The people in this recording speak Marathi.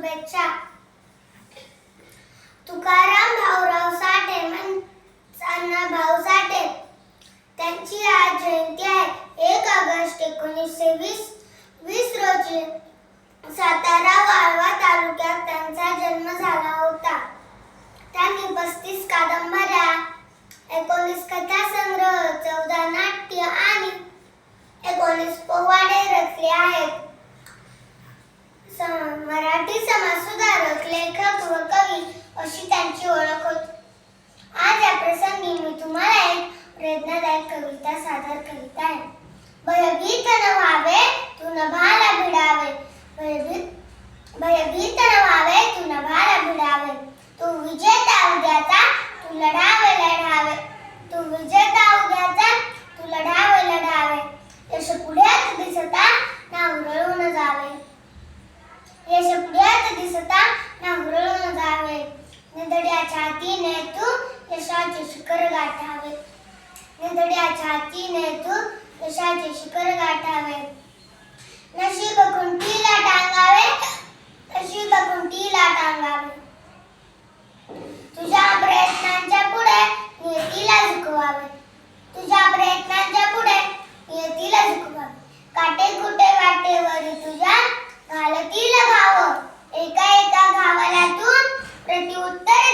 शुभेच्छा. तुकाराम भाऊराव साठे भाऊ साठे त्यांची आज जयंती आहे. 1 ऑगस्ट 1920 रोजी सातारा वाळवा तालुक्यात त्यांचा जन्म झाला होता. त्यांनी 35 कादंबऱ्या, 19 कथासंग्रह, 14 नाट्य आणि 19 पोवाडे रचले आहेत. मराठी समाजसुधारक, लेखक व कवी अशी त्यांची ओळख होती. आज या प्रसंगी मी तुम्हाला एक प्रेरणादायक कविता सादर करीत आहे. भयभीत न व्हावे तू नभाला भिडावे, भयभीत न व्हावे तू नभाला भिडावे, तू विजेता उद्याचा तू लढावे, तू विजेता उद्याचा तू लढावे, यश पुढ्यात दिसता ना हुरळून जावे, यश पुढ्यात दिसता ना हुरळून जावे, निधड्या छातीने तू यशाचे शिखर गाठावे, निधड्या छातीने तू यशाचे शिखर गाठावे, नशीब खुंटीला टांगावे, नशीब खुंटीला टांगावे, तुझ्या प्रयत्नांच्या पुढे नियतीला झुकवावे, तुझ्या प्रयत्नांच्या पुढे नियतीला झुकवावे, काटे कुठे वाटेवरी तुझ्या घालतील घाव, एका एका घावाला तू प्रत्युत्तर